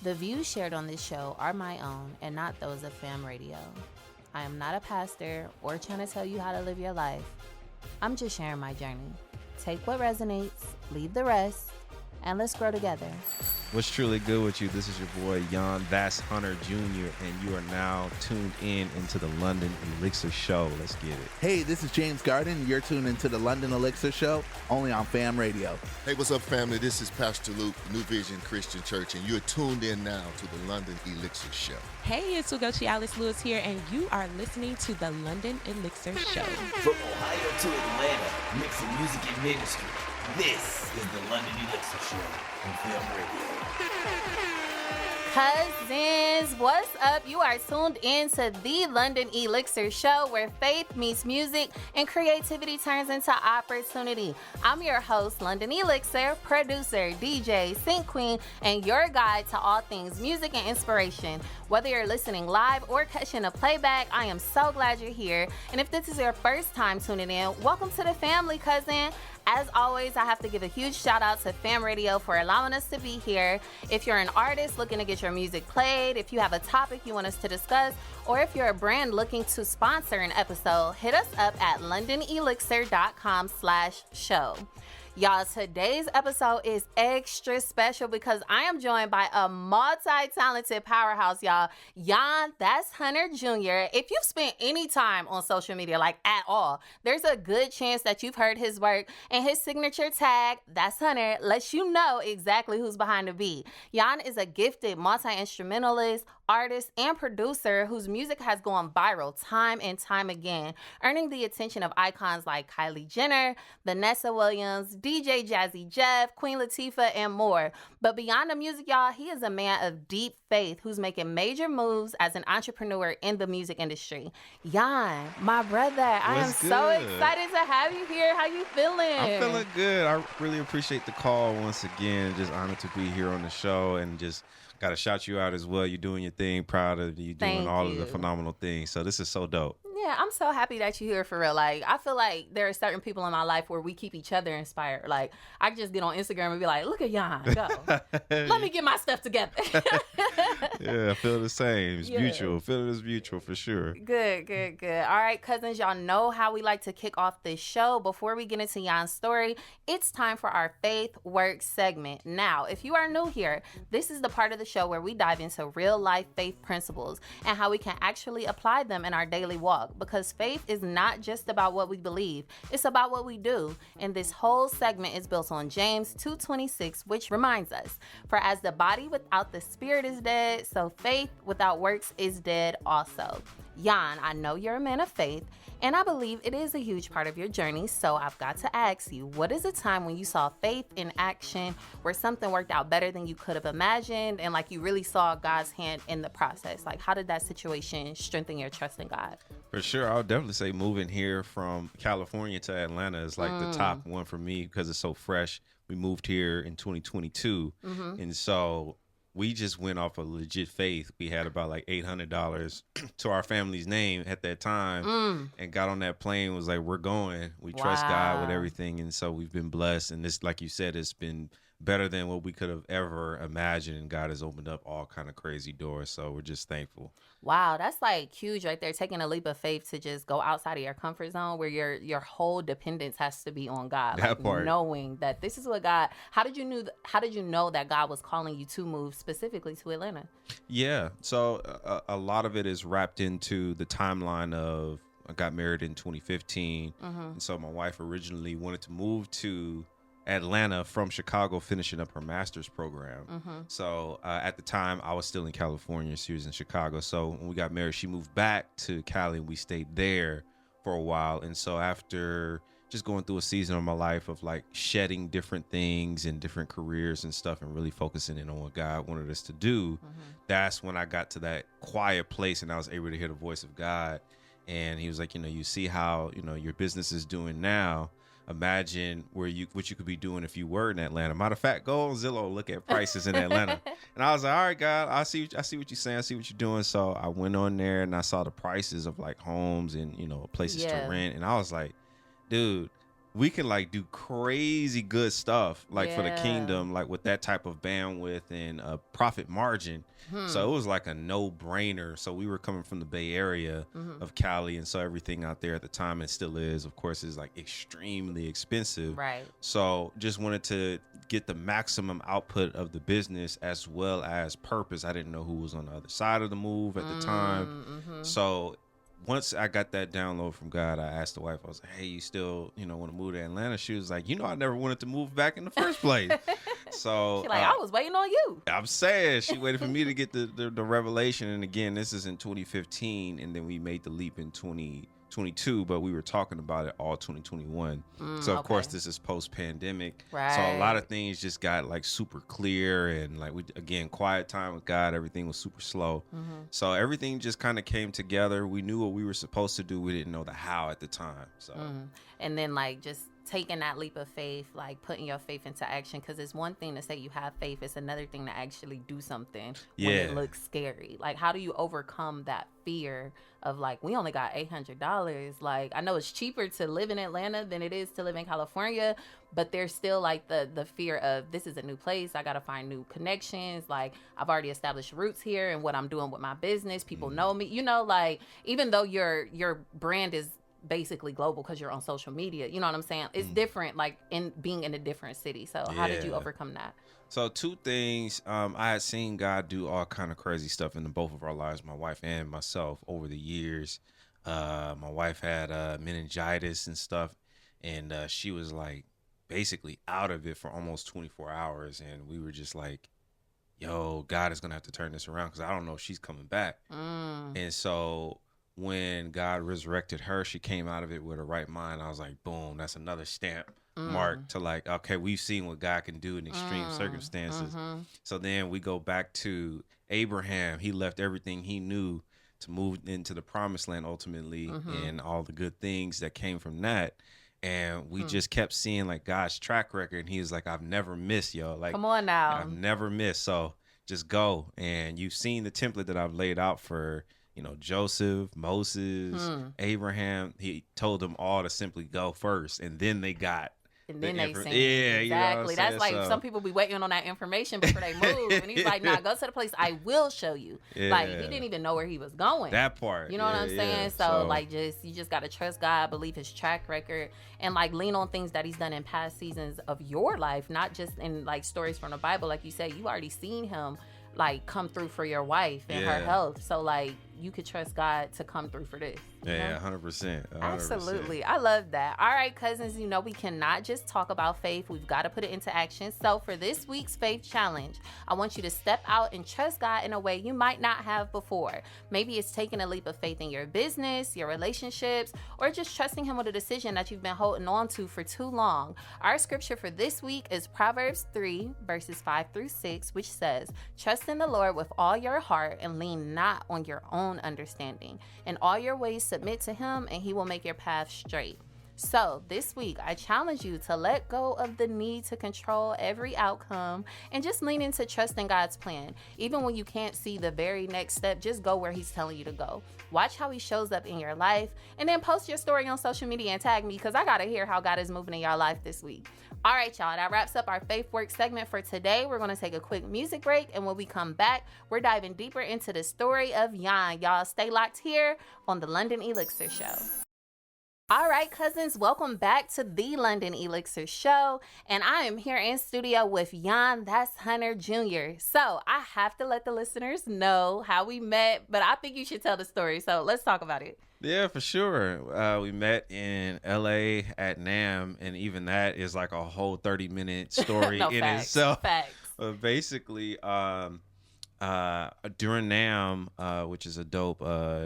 The views shared on this show are my own and not those of Fam Radio. I am not a pastor or trying to tell you how to live your life. I'm just sharing my journey. Take what resonates, leave the rest, and let's grow together. What's truly good with you? This is your boy, Yaahn Hunter Jr., and you are now tuned into the London Elixir Show. Let's get it. Hey, this is James Garden. You're tuned into the London Elixir Show, only on Fam Radio. Hey, what's up, family? This is Pastor Luke, New Vision Christian Church, and you're tuned in now to the London Elixir Show. Hey, it's Ugochi Alice Lewis here, and you are listening to the London Elixir Show. From Ohio to Atlanta, mixing music and ministry. This is the London Elixir Show on Film Radio. Cousins, what's up? You are tuned in to the London Elixir Show, where faith meets music and creativity turns into opportunity. I'm your host, London Elixir, producer, DJ, sync queen, and your guide to all things music and inspiration. Whether you're listening live or catching a playback, I am so glad you're here. And if this is your first time tuning in, welcome to the family, cousin. As always, I have to give a huge shout out to Fam Radio for allowing us to be here. If you're an artist looking to get your music played, if you have a topic you want us to discuss, or if you're a brand looking to sponsor an episode, hit us up at londonelixir.com/show. Y'all, today's episode is extra special because I am joined by a multi-talented powerhouse, y'all. Yaahn Hunter Jr. If you've spent any time on social media, like at all, there's a good chance that you've heard his work, and his signature tag, That's Hunter, lets you know exactly who's behind the beat. Yaahn is a gifted multi-instrumentalist, artist, and producer whose music has gone viral time and time again, earning the attention of icons like Kylie Jenner, Vanessa Williams, DJ Jazzy Jeff, Queen Latifah, and more. But beyond the music, y'all, he is a man of deep faith who's making major moves as an entrepreneur in the music industry. Yaahn, my brother, I am so excited to have you here. How you feeling? I'm feeling good. I really appreciate the call once again. Just honored to be here on the show, and just got to shout you out as well. You're doing your thing. Proud of you doing all of the phenomenal things. So this is so dope. Yeah, I'm so happy that you're here for real. Like, I feel like there are certain people in my life where we keep each other inspired. Like, I can just get on Instagram and be like, look at Yaahn, go. Let me get my stuff together. Yeah, I feel the same. It's mutual. Feeling is mutual for sure. Good. All right, cousins, y'all know how we like to kick off this show. Before we get into Yaahn's story, it's time for our Faith Work segment. Now, if you are new here, this is the part of the show where we dive into real life faith principles and how we can actually apply them in our daily walk. Because faith is not just about what we believe, it's about what we do. And this whole segment is built on James 2:26, which reminds us, for as the body without the spirit is dead, so faith without works is dead also. Yaahn, I know you're a man of faith, and I believe it is a huge part of your journey, so I've got to ask you, what is a time when you saw faith in action, where something worked out better than you could have imagined, and like you really saw God's hand in the process? Like, how did that situation strengthen your trust in God? For sure. I would definitely say moving here from California to Atlanta is like the top one for me because it's so fresh. We moved here in 2022, and so we just went off of legit faith. We had about like $800 to our family's name at that time, and got on that plane, was like, we're going. We trust God with everything, and so we've been blessed. And this, like you said, it's been better than what we could have ever imagined, and God has opened up all kind of crazy doors, so we're just thankful. Wow, that's like huge right there, taking a leap of faith to just go outside of your comfort zone where your whole dependence has to be on God. That like, part. Knowing that this is what God, how did you know that God was calling you to move specifically to Atlanta? Yeah, so a lot of it is wrapped into the timeline of, I got married in 2015, and so my wife originally wanted to move to Atlanta from Chicago, finishing up her master's program. So at the time, I was still in California. She was in Chicago. So when we got married, she moved back to Cali, and we stayed there for a while. And so after just going through a season of my life of like shedding different things and different careers and stuff, and really focusing in on what God wanted us to do, that's when I got to that quiet place, and I was able to hear the voice of God. And he was like, you see how, your business is doing now. Imagine what you could be doing if you were in Atlanta. Matter of fact, go on Zillow, look at prices in Atlanta. And I was like, all right, God, I see what you're saying. I see what you're doing. So I went on there and I saw the prices of like homes and, places to rent. And I was like, dude, we can like do crazy good stuff like for the Yeah. kingdom, like with that type of bandwidth and profit margin. So it was like a no-brainer. So we were coming from the Bay Area of Cali, and so everything out there at the time, and still is, of course, is like extremely expensive. Right. So just wanted to get the maximum output of the business as well as purpose. I didn't know who was on the other side of the move at the time. So once I got that download from God, I asked the wife, I was like, hey, you still, want to move to Atlanta? She was like, I never wanted to move back in the first place. So She's like, I was waiting on you. I'm saying she waited for me to get the revelation. And again, this is in 2015. And then we made the leap in 2022, but we were talking about it all 2021. So of course this is post-pandemic. Right. So a lot of things just got like super clear, and like quiet time with God, everything was super slow. So everything just kind of came together. We knew what we were supposed to do. We didn't know the how at the time. So And then like just taking that leap of faith, like putting your faith into action, because it's one thing to say you have faith, it's another thing to actually do something when it looks scary. Like, how do you overcome that fear of like, we only got $800? Like, I know it's cheaper to live in Atlanta than it is to live in California, but there's still like the fear of, this is a new place, I gotta find new connections, like I've already established roots here and what I'm doing with my business, people know me, like even though your brand is basically global because you're on social media, you know what I'm saying, it's different, like in being in a different city. So how did you overcome that? So two things. I had seen God do all kind of crazy stuff in both of our lives, my wife and myself, over the years. My wife had meningitis and stuff, and she was like basically out of it for almost 24 hours, and we were just like, yo, God is gonna have to turn this around, because I don't know if she's coming back. And so when God resurrected her, she came out of it with her right mind. I was like, boom, that's another stamp mark to like, okay, we've seen what God can do in extreme circumstances. So then we go back to Abraham. He left everything he knew to move into the promised land ultimately, and all the good things that came from that. And we just kept seeing like God's track record. And he was like, I've never missed, yo. Like, come on now. I've never missed. So just go. And you've seen the template that I've laid out for, Joseph, Moses, Abraham. He told them all to simply go first, and then they got. And then they sing. Yeah, exactly. That's like, so, some people be waiting on that information before they move. And he's like, nah, go to the place I will show you. Like, he didn't even know where he was going. That part. You know what I'm saying? So like, you just got to trust God, believe his track record, and like lean on things that he's done in past seasons of your life, not just in like stories from the Bible. Like you said, you already seen him like come through for your wife and her health. So like, you could trust God to come through for this. Yeah, 100%. Absolutely. I love that. All right, cousins, we cannot just talk about faith. We've got to put it into action. So for this week's faith challenge, I want you to step out and trust God in a way you might not have before. Maybe it's taking a leap of faith in your business, your relationships, or just trusting him with a decision that you've been holding on to for too long. Our scripture for this week is Proverbs 3, verses 5-6, which says, trust in the Lord with all your heart and lean not on your own understanding. In all your ways submit to him, and he will make your path straight. So this week, I challenge you to let go of the need to control every outcome and just lean into trusting God's plan. Even when you can't see the very next step, just go where he's telling you to go. Watch how he shows up in your life, and then post your story on social media and tag me, because I got to hear how God is moving in your life this week. All right, y'all, that wraps up our Faith Work segment for today. We're going to take a quick music break, and when we come back, we're diving deeper into the story of Yaahn. Y'all stay locked here on the London Elixir Show. All right, cousins, welcome back to the London Elixir Show, and I am here in studio with Yaahn Hunter Jr. So I have to let the listeners know how we met, but I think you should tell the story, so let's talk about it. Yeah, for sure. We met in LA at NAMM, and even that is like a whole 30-minute story itself. Facts. Basically, during NAMM, which is a dope,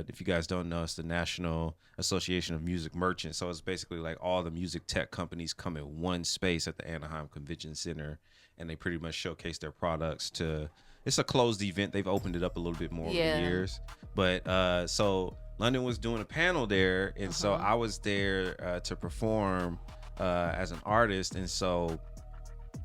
if you guys don't know, it's the National Association of Music Merchants. So it's basically like all the music tech companies come in one space at the Anaheim Convention Center, and they pretty much showcase their products it's a closed event. They've opened it up a little bit more over the years. But so London was doing a panel there, and so I was there to perform as an artist. And so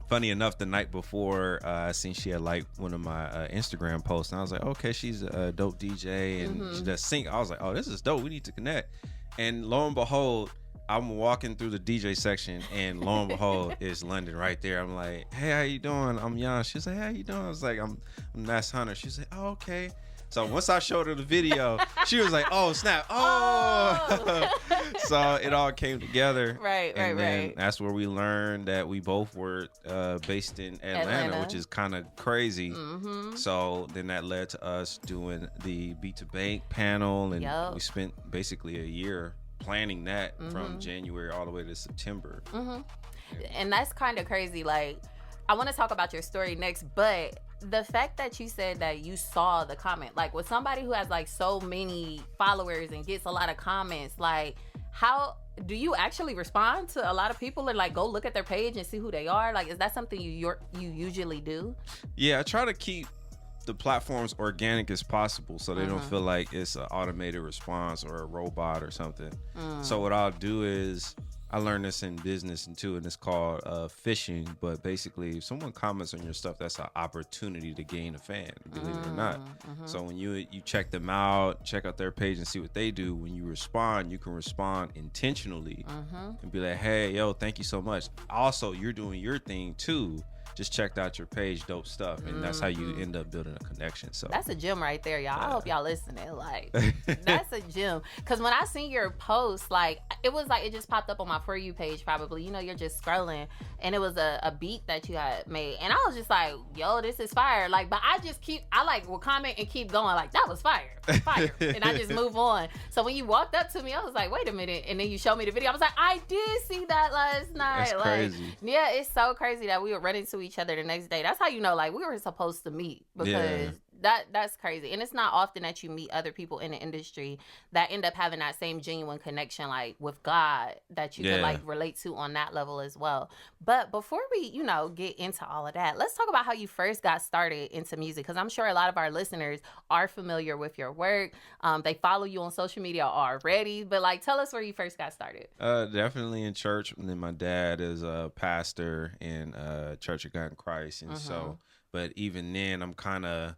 funny enough, the night before, I seen she had liked one of my Instagram posts, and I was like, okay, she's a dope DJ, and she does sing. I was like, oh, this is dope. We need to connect. And lo and behold, I'm walking through the DJ section, and lo and behold, it's London right there. I'm like, hey, how you doing? I'm Yaahn. She's like, how you doing? I was like, I'm Yaahn Hunter. She's like, oh, okay. So once I showed her the video, she was like, oh, snap. Oh. So it all came together. Right. That's where we learned that we both were based in Atlanta, which is kind of crazy. Mm-hmm. So then that led to us doing the Beat to Bank panel, and we spent basically a year planning that from January all the way to September. And that's kind of crazy. Like, I want to talk about your story next, but the fact that you said that you saw the comment, like with somebody who has like so many followers and gets a lot of comments, like how do you actually respond to a lot of people and like go look at their page and see who they are? Like, is that something you usually do? Yeah, I try to keep the platforms organic as possible so they don't feel like it's an automated response or a robot or something. So what I'll do is, I learned this in business too, and it's called phishing. But basically, if someone comments on your stuff, that's an opportunity to gain a fan, believe it or not. So when you check them out, check out their page and see what they do, when you respond, you can respond intentionally and be like, hey, yo, thank you so much. Also, you're doing your thing too. Just checked out your page, dope stuff, and that's how you end up building a connection. So that's a gem right there, y'all. I hope y'all listening. Like, that's a gem. Because when I seen your post, like, it was like it just popped up on my For You page. Probably, you know, you're just scrolling, and it was a beat that you had made, and I was just like, yo, this is fire. Like, but I will comment and keep going. Like, that was fire, and I just move on. So when you walked up to me, I was like, wait a minute, and then you showed me the video. I was like, I did see that last night. That's like, crazy. Yeah, it's so crazy that we would run into each other the next day. That's how you know, like, we were supposed to meet, because that's crazy. And it's not often that you meet other people in the industry that end up having that same genuine connection, like with God, that you can like relate to on that level as well. But before we, you know, get into all of that, let's talk about how you first got started into music, because I'm sure a lot of our listeners are familiar with your work. They follow you on social media already, but like, tell us where you first got started. Definitely in church. And then my dad is a pastor in Church of God in Christ, and so, but even then, I'm kind of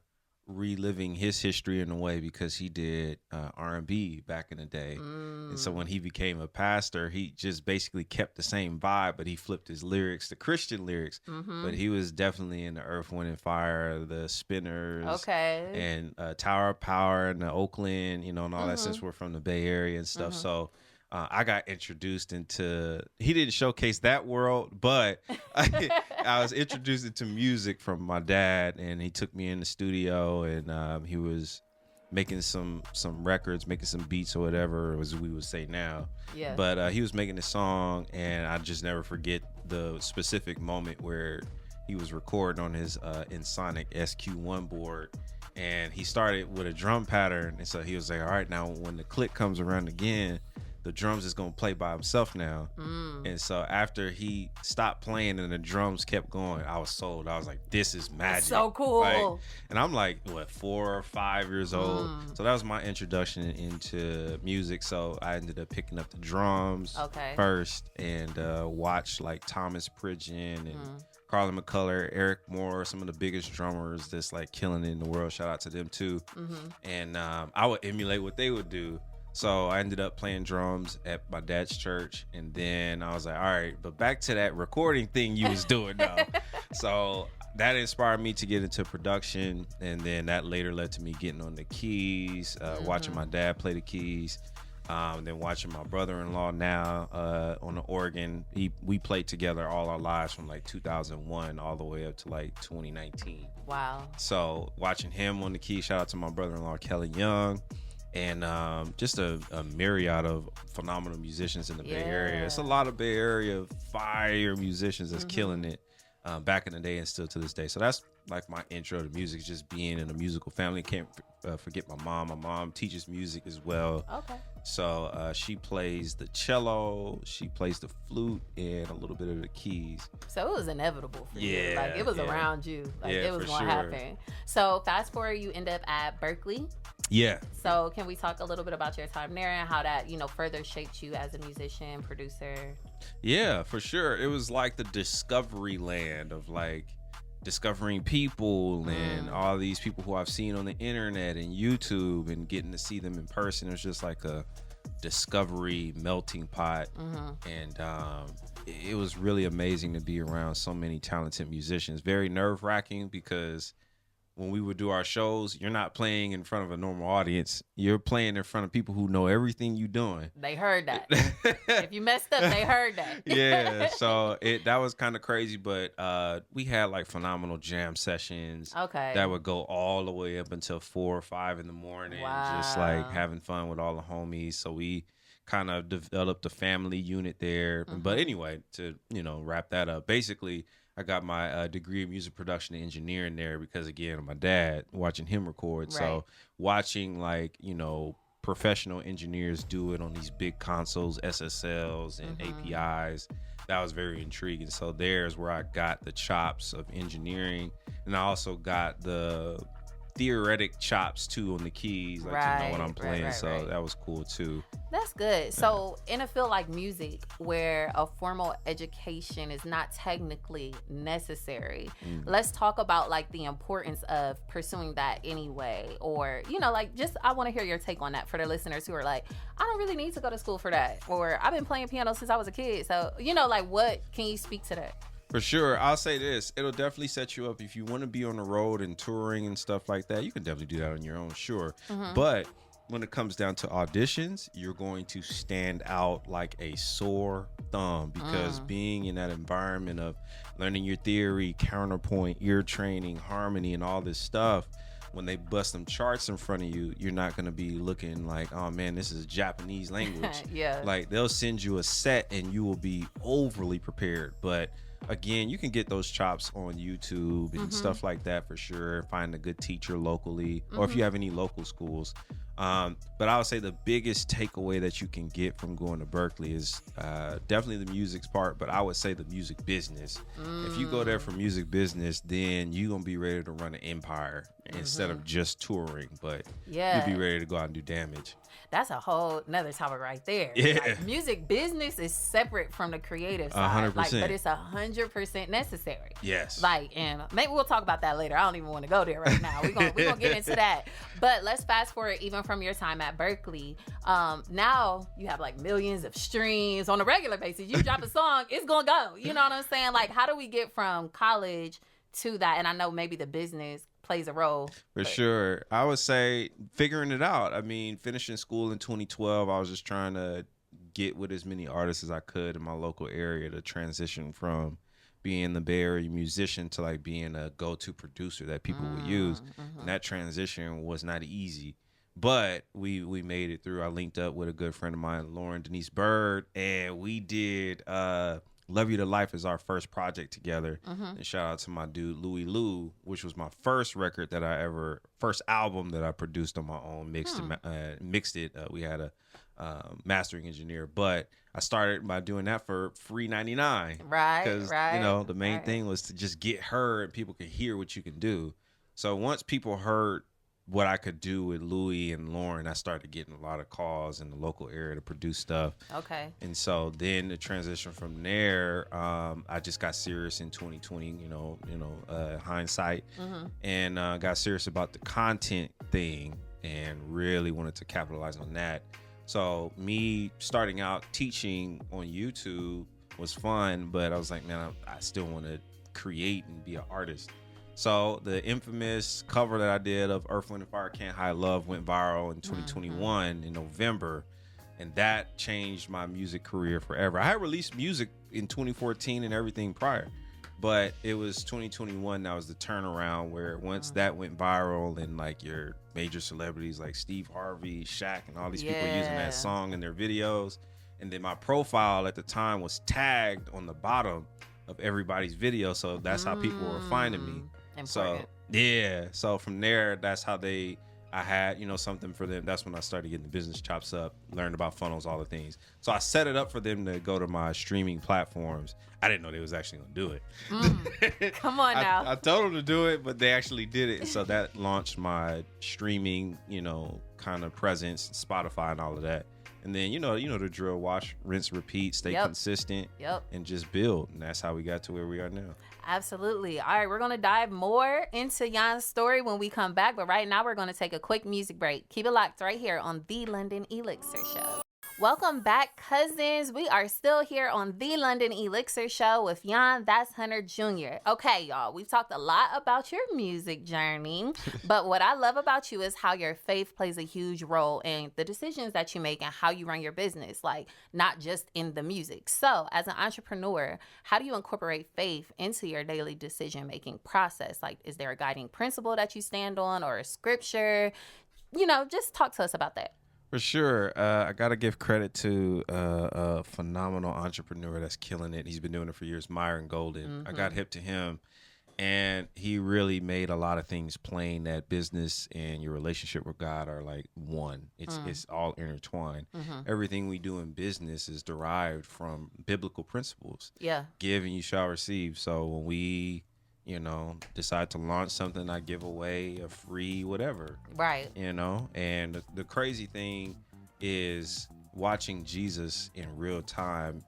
reliving his history in a way, because he did R&B back in the day. And so when he became a pastor, he just basically kept the same vibe, but he flipped his lyrics to Christian lyrics. But he was definitely in the Earth, Wind and Fire, the Spinners, and Tower of Power, and the Oakland, you know, and all that, since we're from the Bay Area and stuff. So I got introduced into, he didn't showcase that world, but I was introduced into music from my dad, and he took me in the studio, and he was making some records, making some beats or whatever, as we would say now. Yeah. But he was making a song, and I just never forget the specific moment where he was recording on his Ensoniq SQ1 board. And he started with a drum pattern, and so he was like, all right, now when the click comes around again, the drums is going to play by himself now. And so after he stopped playing and the drums kept going, I was sold. I was like, this is magic. That's so cool. Like, and I'm like, what, 4 or 5 years old? So that was my introduction into music. So I ended up picking up the drums first, and watched like Thomas Pridgeon and Carlin McCuller, Eric Moore, some of the biggest drummers that's like killing it in the world. Shout out to them too. And I would emulate what they would do. So I ended up playing drums at my dad's church, and then I was like, all right, but back to that recording thing you was doing now. So that inspired me to get into production, and then that later led to me getting on the keys, watching my dad play the keys, then watching my brother-in-law now on the organ. We played together all our lives from like 2001 all the way up to like 2019. Wow. So watching him on the keys, shout out to my brother-in-law, Kelly Young. And just a myriad of phenomenal musicians in the Bay Area. It's a lot of Bay Area fire musicians that's killing it back in the day and still to this day. So that's like my intro to music, just being in a musical family. Can't forget my mom. My mom teaches music as well. Okay. So she plays the cello, she plays the flute, and a little bit of the keys. So it was inevitable for you. Like, it was around you. Like, it was going to happen. So fast forward, you end up at Berkeley. Yeah. So can we talk a little bit about your time there and how that, you know, further shaped you as a musician, producer? Yeah, for sure. It was like the discovery land of like discovering people and all these people who I've seen on the internet and YouTube, and getting to see them in person. It was just like a discovery melting pot. And it was really amazing to be around so many talented musicians. Very nerve-wracking because when we would do our shows, you're not playing in front of a normal audience. You're playing in front of people who know everything you're doing. They heard that. If you messed up, they heard that. Yeah, so that was kind of crazy, but we had like phenomenal jam sessions. Okay. That would go all the way up until 4 or 5 in the morning. Wow. Just like having fun with all the homies. So we kind of developed a family unit there. But anyway, to wrap that up, basically I got my degree in music production and engineering there because, again, of my dad, watching him record. Right. So watching, like, professional engineers do it on these big consoles, SSLs and APIs, that was very intriguing. So there's where I got the chops of engineering. And I also got the theoretic chops, too, on the keys, like to know what I'm playing. So that was cool, too. That's good. So in a field like music, where a formal education is not technically necessary, let's talk about like the importance of pursuing that anyway. Or, I want to hear your take on that for the listeners who are like, I don't really need to go to school for that. Or I've been playing piano since I was a kid. So, what can you speak to that? For sure. I'll say this. It'll definitely set you up. If you want to be on the road and touring and stuff like that, you can definitely do that on your own, sure. But when it comes down to auditions, you're going to stand out like a sore thumb because being in that environment of learning your theory, counterpoint, ear training, harmony, and all this stuff, when they bust them charts in front of you, you're not going to be looking like, oh man, this is Japanese language. Yeah. Like they'll send you a set and you will be overly prepared. But again, you can get those chops on YouTube and stuff like that for sure. Find a good teacher locally, or if you have any local schools. But I would say the biggest takeaway that you can get from going to Berklee is definitely the music's part, but I would say the music business. If you go there for music business, then you're going to be ready to run an empire instead of just touring, but you'll be ready to go out and do damage. That's a whole nother topic right there. Yeah. Like, music business is separate from the creative side. 100%. Like, but it's 100% necessary. Yes. Like, and maybe we'll talk about that later. I don't even want to go there right now. We're gonna get into that. But let's fast forward even from your time at Berklee. Now you have like millions of streams on a regular basis. You drop a song, it's gonna go. You know what I'm saying? Like, how do we get from college to that? And I know maybe the business plays a role. For sure. I would say figuring it out. I mean, finishing school in 2012, I was just trying to get with as many artists as I could in my local area to transition from being the Bay Area musician to like being a go-to producer that people would use. And that transition was not easy, but we made it through. I linked up with a good friend of mine, Lauren Denise Bird, and we did Love You to Life is our first project together. And shout out to my dude Louis Lou, which was my first record first album that I produced on my own, mixed it. We had a mastering engineer, but I started by doing that for free 99. Right. Because the main thing was to just get heard and people could hear what you can do. So once people heard what I could do with Louis and Lauren, I started getting a lot of calls in the local area to produce stuff. Okay. And so then the transition from there, I just got serious in 2020, hindsight, and got serious about the content thing and really wanted to capitalize on that. So me starting out teaching on YouTube was fun, but I was like, man, I still want to create and be an artist. So the infamous cover that I did of Earth, Wind & Fire Can't Hide Love went viral in 2021 in November, and that changed my music career forever. I had released music in 2014 and everything prior, but it was 2021 that was the turnaround where once that went viral and like your major celebrities like Steve Harvey, Shaq, and all these people using that song in their videos, and then my profile at the time was tagged on the bottom of everybody's video, so that's how people were finding me. Important. So from there, that's how I had something for them. That's when I started getting the business chops up, learned about funnels, all the things. So I set it up for them to go to my streaming platforms. I didn't know they was actually gonna do it. Come on now. I told them to do it, but they actually did it. So that launched my streaming kind of presence, Spotify and all of that. And then, the drill, wash, rinse, repeat, stay consistent, and just build. And that's how we got to where we are now. Absolutely. All right, we're going to dive more into Yaahn's story when we come back. But right now, we're going to take a quick music break. Keep it locked right here on the London Elixir Show. Welcome back, cousins. We are still here on the London Elixir Show with Yaahn Hunter Jr. Okay, y'all, we've talked a lot about your music journey, but what I love about you is how your faith plays a huge role in the decisions that you make and how you run your business, like not just in the music. So, as an entrepreneur, how do you incorporate faith into your daily decision-making process? Like, is there a guiding principle that you stand on or a scripture? Just talk to us about that. For sure. I got to give credit to a phenomenal entrepreneur that's killing it. He's been doing it for years, Myron Golden. I got hip to him, and he really made a lot of things plain that business and your relationship with God are like one. It's all intertwined. Everything we do in business is derived from biblical principles. Yeah. Give and you shall receive. So when we decide to launch something, I give away a free whatever. Right. And the crazy thing is watching Jesus in real time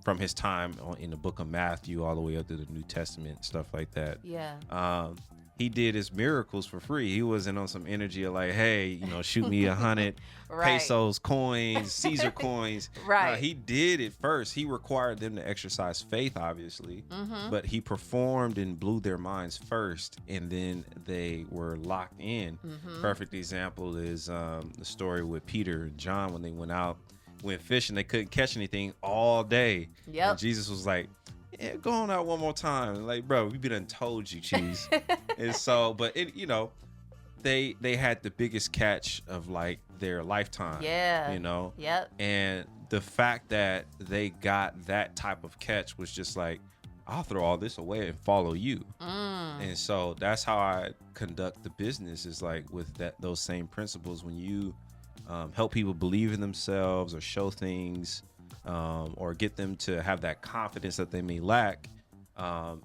from his time in the book of Matthew all the way up to the New Testament, stuff like that. Yeah. He did his miracles for free. He wasn't on some energy of like, hey, shoot me 100 right. pesos, coins, Caesar coins. Right. He did it first. He required them to exercise faith, obviously, but he performed and blew their minds first, and then they were locked in. Perfect example is the story with Peter and John when they went fishing. They couldn't catch anything all day. Yep. And Jesus was like, yeah, go on out one more time. Like, bro, we done told you, cheese. And so, but they had the biggest catch of like their lifetime. Yeah. Yep. And the fact that they got that type of catch was just like, I'll throw all this away and follow you. And so that's how I conduct the business, is like with those same principles. When you help people believe in themselves or show things, or get them to have that confidence that they may lack,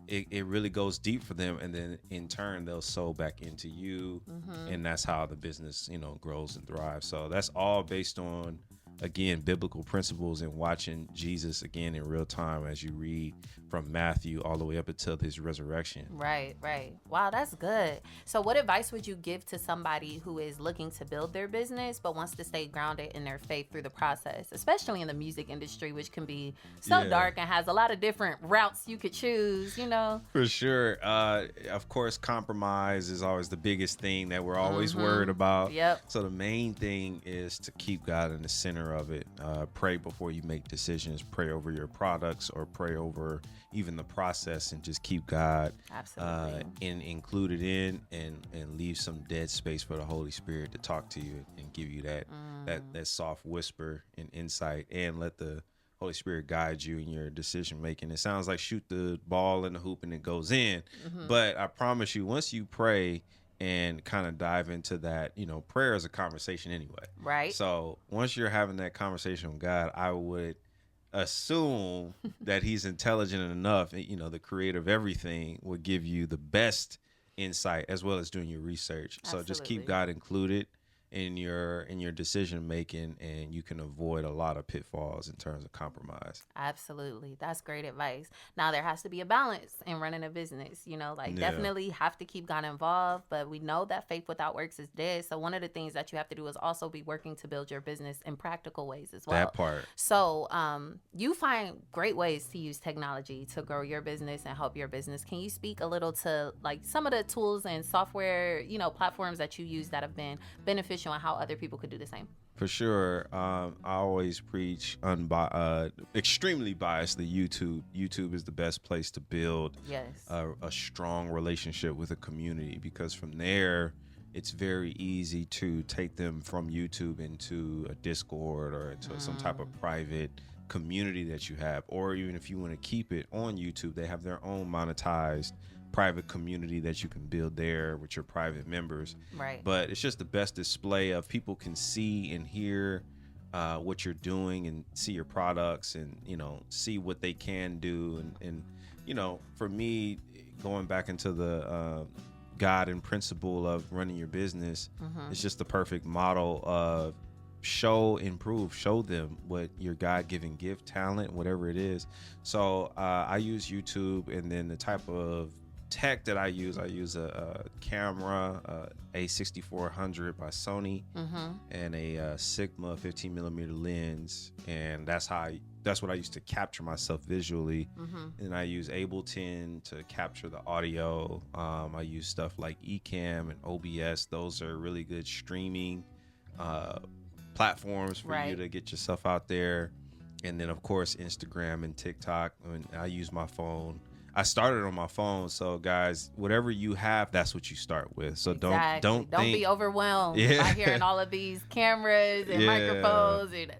it really goes deep for them, and then in turn they'll sow back into you, and that's how the business grows and thrives. So that's all based on, again, biblical principles and watching Jesus again in real time as you read from Matthew all the way up until his resurrection. Right. Wow, that's good. So what advice would you give to somebody who is looking to build their business but wants to stay grounded in their faith through the process, especially in the music industry, which can be so dark and has a lot of different routes you could choose, For sure. Of course, compromise is always the biggest thing that we're always worried about. Yep. So the main thing is to keep God in the center of it. Pray before you make decisions. Pray over your products, or pray over even the process, and just keep God included in, and leave some dead space for the Holy Spirit to talk to you and give you that soft whisper and insight, and let the Holy Spirit guide you in your decision making. It sounds like shoot the ball in the hoop and it goes in, but I promise you, once you pray and kind of dive into that, prayer is a conversation anyway. Right. So once you're having that conversation with God, I would assume that he's intelligent enough, the creator of everything would give you the best insight, as well as doing your research. Absolutely. So just keep God included in your decision making, and you can avoid a lot of pitfalls in terms of compromise. Absolutely. That's great advice. Now, there has to be a balance in running a business, definitely have to keep God involved, but we know that faith without works is dead. So one of the things that you have to do is also be working to build your business in practical ways as well. That part. So you find great ways to use technology to grow your business and help your business. Can you speak a little to like some of the tools and software, platforms that you use that have been beneficial, and how other people could do the same? For sure. I always preach extremely biasedly YouTube. YouTube is the best place to build a strong relationship with a community, because from there it's very easy to take them from YouTube into a Discord or into some type of private community that you have, or even if you want to keep it on YouTube, they have their own monetized private community that you can build there with your private members. Right. But it's just the best display of people can see and hear what you're doing, and see your products, and see what they can do, and for me, going back into the God and principle of running your business, it's just the perfect model of show them what your God-given gift, talent, whatever it is. So I use YouTube, and then the type of tech that I use a camera, A6400 by Sony, and a Sigma 15mm lens, and that's what I used to capture myself visually. And I use Ableton to capture the audio. I use stuff like Ecamm and OBS. Those are really good streaming platforms for you to get yourself out there. And then of course Instagram and TikTok. And I use my phone. I started on my phone, so guys, whatever you have, that's what you start with. So don't be overwhelmed by hearing all of these cameras and microphones, and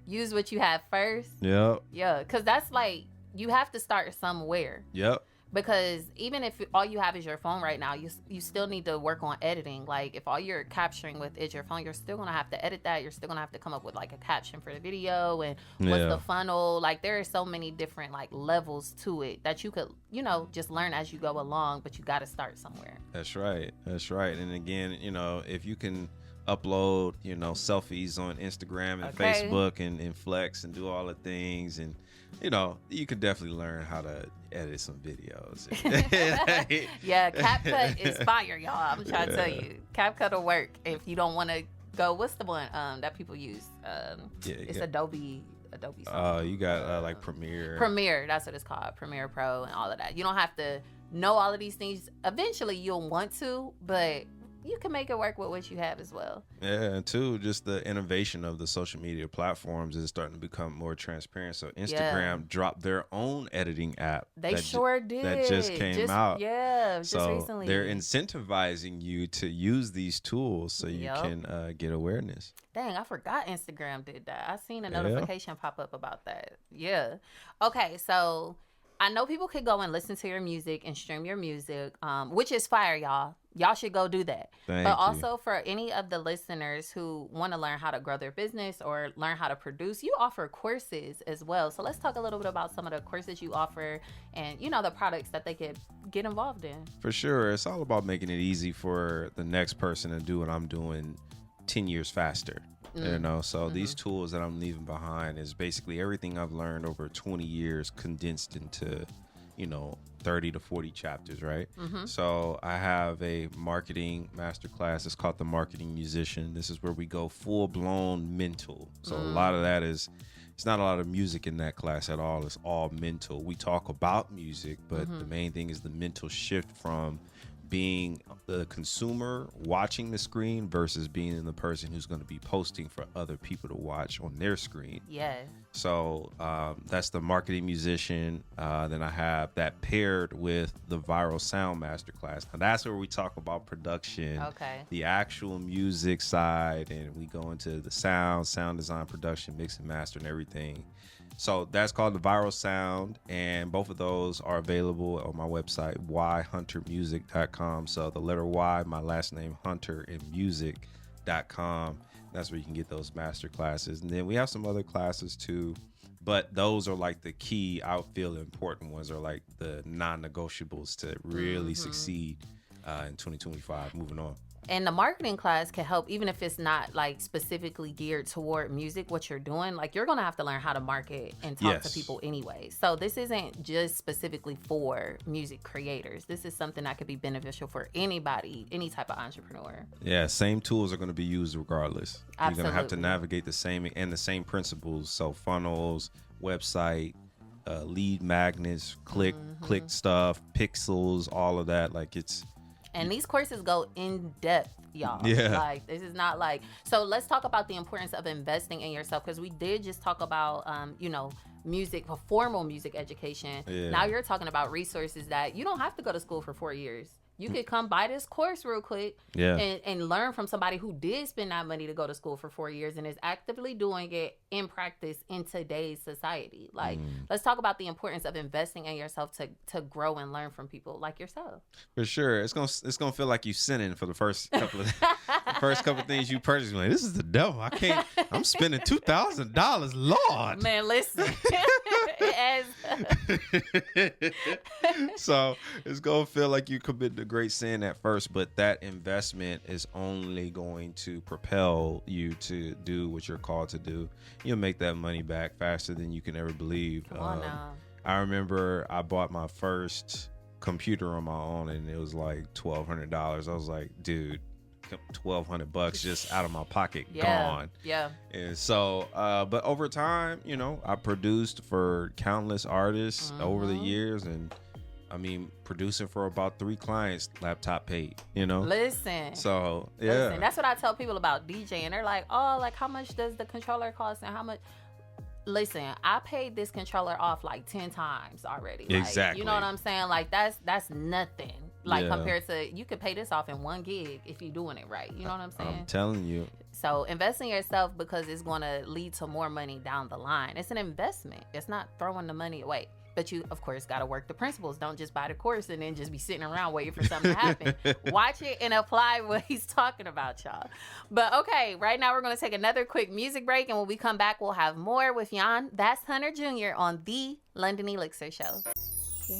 use what you have first. Yep. Yeah, because that's like, you have to start somewhere. Yep. Because even if all you have is your phone right now, you still need to work on editing. Like, if all you're capturing with is your phone, you're still going to have to edit that. You're still going to have to come up with like a caption for the video and what's the funnel. Like, there are so many different like levels to it that you could, just learn as you go along, but you got to start somewhere. That's right. And again, if you can upload, selfies on Instagram and Facebook and flex and do all the things, and you could definitely learn how to edit some videos. Yeah, CapCut is fire, y'all. I'm trying to tell you, CapCut will work if you don't want to go. What's the one that people use? It's Adobe. You got like Premiere. That's what it's called. Premiere Pro and all of that. You don't have to know all of these things. Eventually, you'll want to, but you can make it work with what you have as well. Yeah, and two, just the innovation of the social media platforms is starting to become more transparent. So Instagram dropped their own editing app. They sure did. That just came out. Yeah, just so recently. They're incentivizing you to use these tools so you can get awareness. Dang, I forgot Instagram did that. I seen a notification pop up about that. Yeah. Okay, so I know people could go and listen to your music and stream your music, which is fire, y'all. Y'all should go do that. Thank but you. Also for any of the listeners who want to learn how to grow their business or learn how to produce, you offer courses as well. So let's talk a little bit about some of the courses you offer and, the products that they could get involved in. For sure. It's all about making it easy for the next person to do what I'm doing 10 years faster. So these tools that I'm leaving behind is basically everything I've learned over 20 years condensed into 30 to 40 chapters, right? So I have a marketing masterclass. It's called The Marketing Musician. This is where we go full-blown mental. So a lot of that it's not a lot of music in that class at all. It's all mental. We talk about music, but the main thing is the mental shift from being the consumer watching the screen versus being the person who's going to be posting for other people to watch on their screen. Yeah. So that's the marketing musician. Then I have that paired with the viral sound masterclass. Now that's where we talk about production, the actual music side, and we go into the sound design, production, mix and master, and everything. So that's called the Viral Sound, and both of those are available on my website, yhuntermusic.com. So the letter Y, my last name, Hunter, and music.com. That's where you can get those master classes. And then we have some other classes too, but those are like the key, I feel the important ones are like the non-negotiables to really succeed in 2025, moving on. And the marketing class can help, even if it's not like specifically geared toward music, what you're doing, like you're going to have to learn how to market and talk to people anyway. So this isn't just specifically for music creators. This is something that could be beneficial for anybody, any type of entrepreneur. Yeah, same tools are going to be used regardless. Absolutely. You're going to have to navigate the same principles. So funnels, website, lead magnets, click stuff, pixels, all of that. Like it's... And these courses go in depth, y'all. Yeah. Like, this is not like... So let's talk about the importance of investing in yourself, because we did just talk about, music, formal music education. Yeah. Now you're talking about resources that you don't have to go to school for 4 years. You could come buy this course real quick and learn from somebody who did spend that money to go to school for 4 years and is actively doing it in practice in today's society. Like, let's talk about the importance of investing in yourself to grow and learn from people like yourself. For sure. It's gonna feel like you sinning for the first couple of things you purchase. Like, this is the devil. I'm spending $2,000. Lord. Man, listen. So it's gonna feel like you committed a great sin at first, but that investment is only going to propel you to do what you're called to do. You'll make that money back faster than you can ever believe. Come on now. I remember I bought my first computer on my own, and it was like $1,200. I was like, dude, $1,200 just out of my pocket, gone. Yeah. And so, but over time, you know, I produced for countless artists over the years, and I mean, producing for about 3 clients, laptop paid, you know? Listen. So, yeah. Listen, that's what I tell people about DJing. They're like, oh, like, how much does the controller cost and how much? Listen, I paid this controller off like 10 times already. Like, Exactly. You know what I'm saying? Like, that's nothing. Like, compared to, you could pay this off in 1 gig if you're doing it right. You know what I'm saying? I'm telling you. So invest in yourself because it's going to lead to more money down the line. It's an investment. It's not throwing the money away. But you, of course, got to work the principles. Don't just buy the course and then just be sitting around waiting for something to happen. Watch it and apply what he's talking about, y'all. But okay, right now we're going to take another quick music break. And when we come back, we'll have more with Yaahn Hunter Jr. on the London Elixir Show.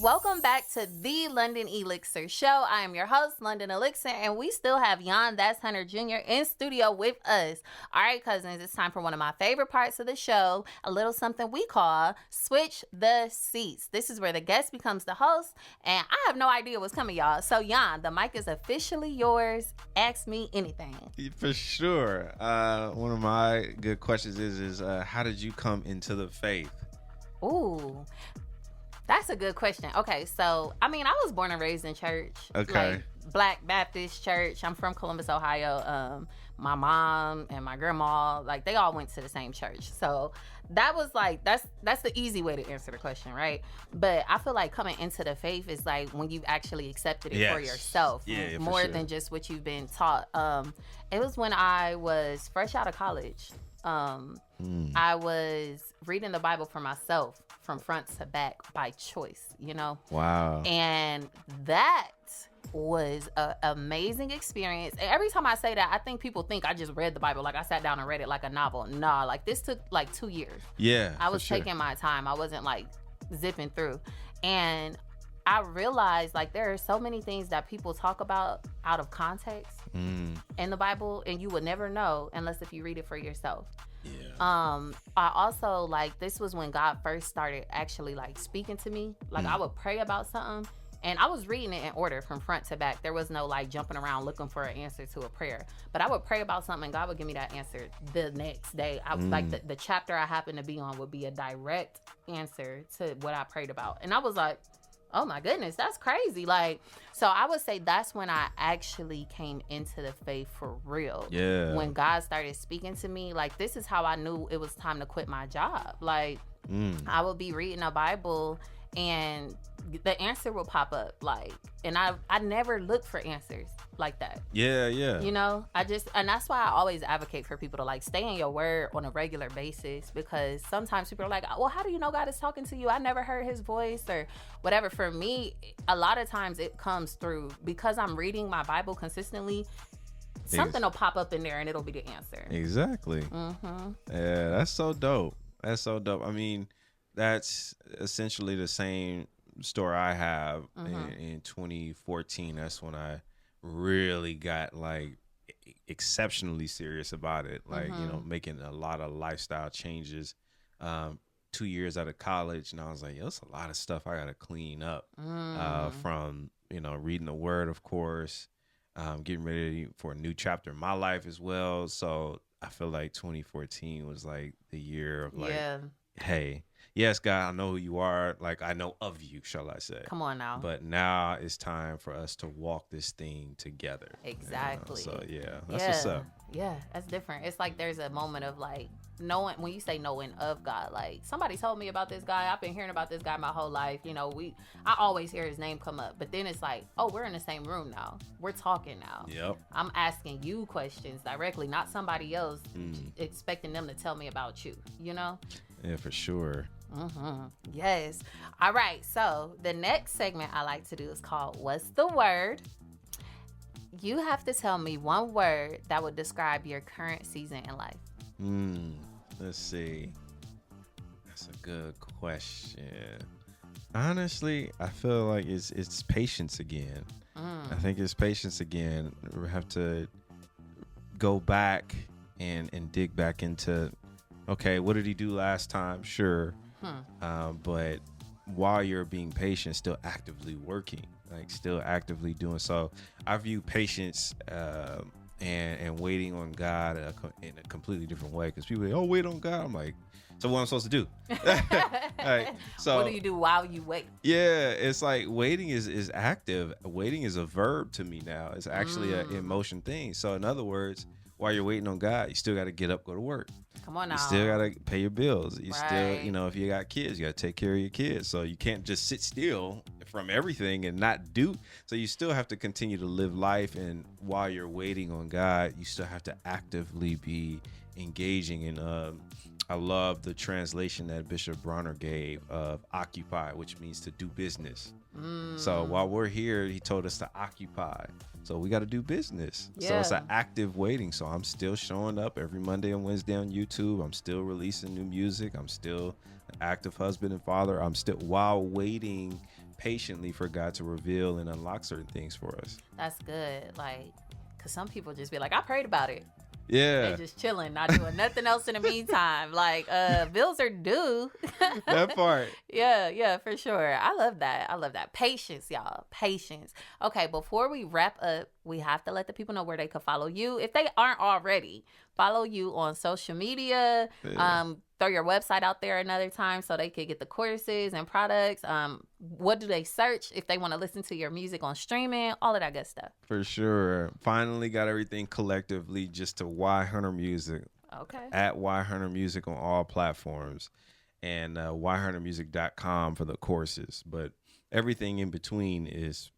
Welcome back to the London Elixir Show. I am your host, London Elixir, and we still have Yaahn Hunter Jr. in studio with us. All right, cousins, it's time for one of my favorite parts of the show, a little something we call Switch the Seats. This is where the guest becomes the host, and I have no idea what's coming, y'all. So, Yaahn, the mic is officially yours. Ask me anything. For sure. One of my good questions is how did you come into the faith? Ooh. That's a good question. Okay, so, I mean, I was born and raised in church. Okay. Like, Black Baptist church. I'm from Columbus, Ohio. My mom and my grandma, like, they all went to the same church. So that was like, that's the easy way to answer the question, right? But I feel like coming into the faith is like when you've actually accepted it for yourself. Yeah, more for sure. than just what you've been taught. It was when I was fresh out of college. I was reading the Bible for myself from front to back by choice, you know? Wow. And that was an amazing experience. And every time I say that, I think people think I just read the Bible, like I sat down and read it like a novel. Nah, like this took like 2 years. Yeah. I was taking my time. I wasn't like zipping through. And I realized like there are so many things that people talk about out of context in the Bible, and you would never know unless if you read it for yourself. Yeah. I also like, this was when God first started actually like speaking to me. Like I would pray about something and I was reading it in order from front to back. There was no like jumping around looking for an answer to a prayer, but I would pray about something and God would give me that answer the next day. I like the chapter I happened to be on would be a direct answer to what I prayed about. And I was like, oh my goodness, that's crazy. Like, so I would say that's when I actually came into the faith for real. Yeah. When God started speaking to me, like, this is how I knew it was time to quit my job. Like, I would be reading a Bible and the answer will pop up. Like, and I never look for answers like that. Yeah. You know, and that's why I always advocate for people to like stay in your word on a regular basis, because sometimes people are like, well, how do you know God is talking to you? I never heard his voice or whatever. For me, a lot of times it comes through because I'm reading my Bible consistently. Something will pop up in there and it'll be the answer. Exactly. Yeah, that's so dope. That's so dope. I mean, that's essentially the same story I have in 2014. That's when I really got like exceptionally serious about it. Like, you know, making a lot of lifestyle changes. 2 years out of college, and I was like, yo, there's a lot of stuff I gotta clean up from, you know, reading the word, of course, getting ready for a new chapter in my life as well. So I feel like 2014 was like the year of like, hey, yes, God, I know who you are. Like, I know of you, shall I say. Come on now. But now it's time for us to walk this thing together. Exactly. You know? So, yeah, that's what's up. Yeah, that's different. It's like there's a moment of like knowing, when you say knowing of God, like somebody told me about this guy. I've been hearing about this guy my whole life. You know, I always hear his name come up, but then it's like, oh, we're in the same room now. We're talking now. Yep. I'm asking you questions directly, not somebody else expecting them to tell me about you, you know? Yeah, for sure. Yes. All right. So the next segment I like to do is called What's the Word? You have to tell me one word that would describe your current season in life. Let's see. That's a good question. Honestly, I feel like it's patience again. I think it's patience again. We have to go back and dig back into, okay, what did he do last time? Sure. But while you're being patient, still actively working, like still actively doing. So I view patience and waiting on God in a completely different way, because people say, oh, wait on God. I'm like, so what am I supposed to do? Like, so what do you do while you wait? Yeah, it's like waiting is active. Waiting is a verb to me now. It's actually an emotion thing. So in other words, while you're waiting on God, you still got to get up, go to work. Come on now. You still got to pay your bills. You still, Right. you know, if you got kids, you got to take care of your kids. So you can't just sit still from everything and not do. So you still have to continue to live life. And while you're waiting on God, you still have to actively be engaging. And I love the translation that Bishop Bronner gave of occupy, which means to do business. So while we're here, he told us to occupy. So we got to do business. Yeah. So it's an active waiting. So I'm still showing up every Monday and Wednesday on YouTube. I'm still releasing new music. I'm still an active husband and father. I'm still, while waiting patiently for God to reveal and unlock certain things for us. That's good. Like, because some people just be like, I prayed about it. Yeah. They just chilling, not doing nothing else in the meantime. Like, bills are due. That part. Yeah, for sure. I love that. Patience, y'all. Patience. Okay, before we wrap up, we have to let the people know where they could follow you. If they aren't already, follow you on social media. Yeah. Throw your website out there another time so they could get the courses and products. What do they search if they want to listen to your music on streaming? All of that good stuff. For sure. Finally got everything collectively just to Yaahn Hunter Music. Okay. At Yaahn Hunter Music on all platforms. And YaahnnHunterMusic.com for the courses. But everything in between is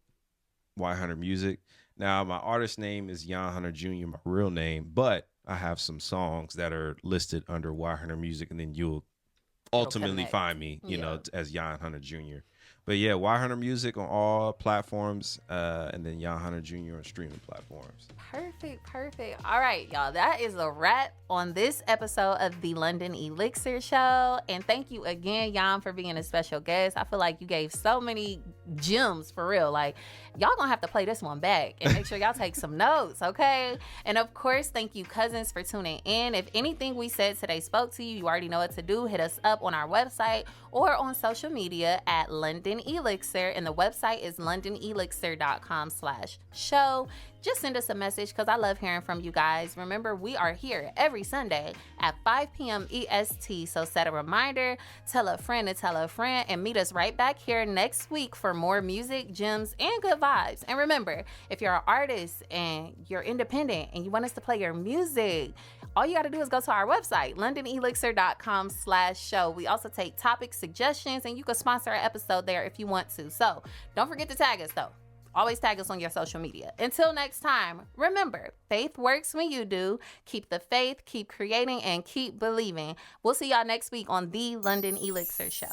Yaahn Hunter Music. Now, my artist name is Yaahn Hunter Jr., my real name, but I have some songs that are listed under Yaahn Hunter Music, and then you'll ultimately connect. find me, you Yeah. know, as Yaahn Hunter Jr. But yeah, Yaahn Hunter Music on all platforms, and then Yaahn Hunter Jr. on streaming platforms. Perfect. All right, y'all. That is a wrap on this episode of the London Elixir Show. And thank you again, Yaahn, for being a special guest. I feel like you gave so many gems for real. Like, y'all gonna have to play this one back and make sure y'all take some notes, okay? And of course, thank you, cousins, for tuning in. If anything we said today spoke to you, you already know what to do. Hit us up on our website or on social media at London Elixir. And the website is londonelixir.com/show. Just send us a message because I love hearing from you guys. Remember, we are here every Sunday at 5 p.m. EST. So set a reminder, tell a friend to tell a friend, and meet us right back here next week for more music, gems, and good vibes. And remember, if you're an artist and you're independent and you want us to play your music, all you got to do is go to our website, londonelixir.com/show. We also take topic suggestions, and you can sponsor an episode there if you want to. So don't forget to tag us, though. Always tag us on your social media. Until next time, remember, faith works when you do. Keep the faith, keep creating, and keep believing. We'll see y'all next week on the London Elixir Show.